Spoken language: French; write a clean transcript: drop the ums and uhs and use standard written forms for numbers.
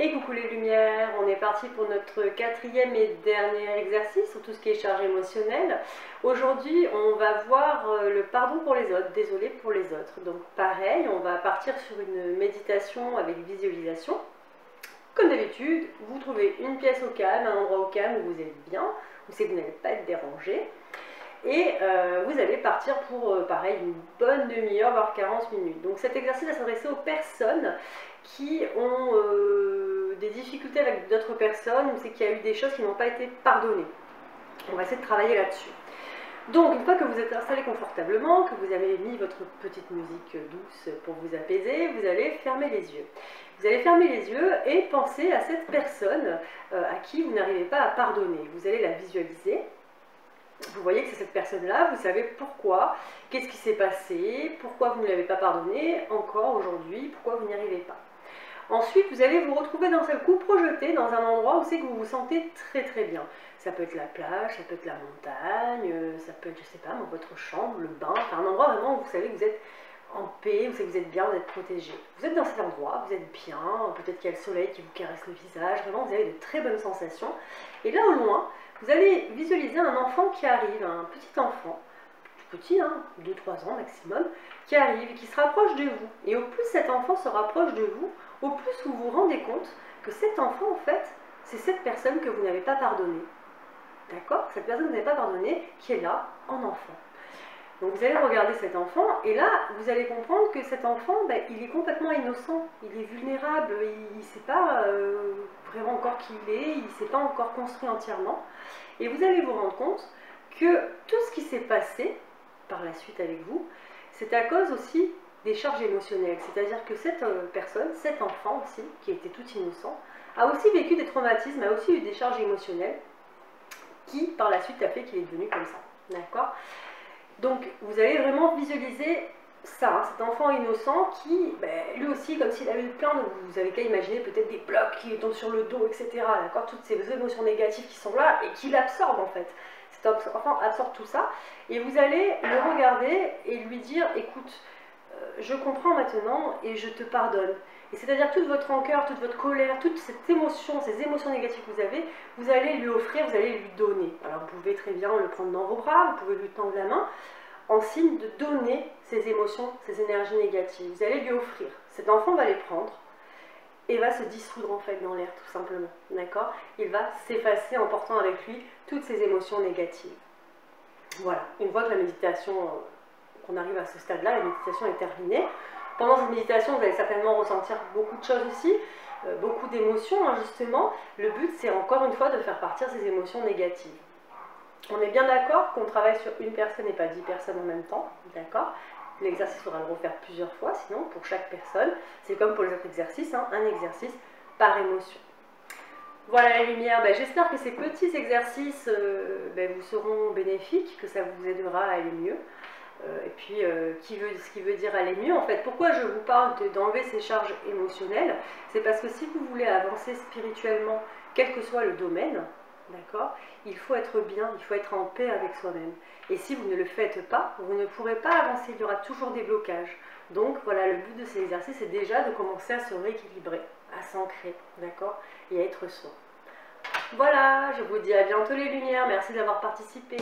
Et coucou les lumières, on est parti pour notre quatrième et dernier exercice sur tout ce qui est charge émotionnelle. Aujourd'hui, on va voir le pardon pour les autres, désolé pour les autres. Donc pareil, on va partir sur une méditation avec visualisation. Comme d'habitude, vous trouvez une pièce au calme, un endroit au calme où vous êtes bien, où c'est que vous n'allez pas être dérangé. Et vous allez partir pour, pareil, une bonne demi-heure, voire 40 minutes. Donc cet exercice va s'adresser aux personnes qui ont des difficultés avec d'autres personnes, ou c'est qu'il y a eu des choses qui n'ont pas été pardonnées. On va essayer de travailler là-dessus. Donc, une fois que vous êtes installé confortablement, que vous avez mis votre petite musique douce pour vous apaiser, vous allez fermer les yeux. Vous allez fermer les yeux et penser à cette personne à qui vous n'arrivez pas à pardonner. Vous allez la visualiser. Vous voyez que c'est cette personne-là, vous savez pourquoi, qu'est-ce qui s'est passé, pourquoi vous ne l'avez pas pardonné encore aujourd'hui, pourquoi vous n'y arrivez pas. Ensuite, vous allez vous retrouver d'un seul coup projeté dans un endroit où c'est que vous vous sentez très très bien. Ça peut être la plage, ça peut être la montagne, ça peut être, je sais pas, votre chambre, le bain, enfin un endroit vraiment où vous savez que vous êtes en paix, vous savez que vous êtes bien, vous êtes protégé. Vous êtes dans cet endroit, vous êtes bien, peut-être qu'il y a le soleil qui vous caresse le visage, vraiment vous avez de très bonnes sensations. Et là au loin, vous allez visualiser un enfant qui arrive, un petit enfant, tout petit, 2-3 ans maximum, qui arrive, qui se rapproche de vous. Et au plus cet enfant se rapproche de vous, au plus vous vous rendez compte que cet enfant, en fait, c'est cette personne que vous n'avez pas pardonnée. D'accord? Cette personne que vous n'avez pas pardonnée, qui est là, en enfant. Donc vous allez regarder cet enfant, et là, vous allez comprendre que cet enfant, il est complètement innocent, il est vulnérable, il ne sait pas vraiment encore qui il est, il ne s'est pas encore construit entièrement. Et vous allez vous rendre compte que tout ce qui s'est passé par la suite avec vous, c'est à cause aussi des charges émotionnelles. C'est-à-dire que cette personne, cet enfant aussi, qui était tout innocent, a aussi vécu des traumatismes, a aussi eu des charges émotionnelles, qui par la suite a fait qu'il est devenu comme ça. D'accord ? Donc vous allez vraiment visualiser ça, cet enfant innocent qui, lui aussi, comme s'il avait eu plein de... Vous avez qu'à imaginer peut-être des blocs qui lui tombent sur le dos, etc. D'accord ? Toutes ces émotions négatives qui sont là et qui l'absorbent en fait. Cet enfant absorbe tout ça et vous allez le regarder et lui dire, écoute, je comprends maintenant et je te pardonne. Et c'est-à-dire toute votre rancœur, toute votre colère, toute cette émotion, ces émotions négatives que vous allez lui offrir, vous allez lui donner. Alors vous pouvez très bien le prendre dans vos bras, vous pouvez lui tendre la main, en signe de donner ces émotions, ces énergies négatives. Vous allez lui offrir. Cet enfant va les prendre et va se dissoudre en fait dans l'air tout simplement. D'accord ? Il va s'effacer en portant avec lui toutes ces émotions négatives. Voilà. Une fois que la méditation... qu'on arrive à ce stade-là, la méditation est terminée. Pendant cette méditation, vous allez certainement ressentir beaucoup de choses aussi, beaucoup d'émotions justement. Le but, c'est encore une fois de faire partir ces émotions négatives. On est bien d'accord qu'on travaille sur une personne et pas 10 personnes en même temps, d'accord ? L'exercice, il faudra le refaire plusieurs fois, sinon pour chaque personne, c'est comme pour les autres exercices, un exercice par émotion. Voilà la lumière, j'espère que ces petits exercices vous seront bénéfiques, que ça vous aidera à aller mieux. Et puis, ce qui veut dire aller mieux, en fait. Pourquoi je vous parle d'enlever ces charges émotionnelles? C'est parce que si vous voulez avancer spirituellement, quel que soit le domaine, d'accord, il faut être bien, il faut être en paix avec soi-même. Et si vous ne le faites pas, vous ne pourrez pas avancer, il y aura toujours des blocages. Donc voilà, le but de ces exercices, c'est déjà de commencer à se rééquilibrer, à s'ancrer, d'accord, et à être soi. Voilà, je vous dis à bientôt les lumières, merci d'avoir participé.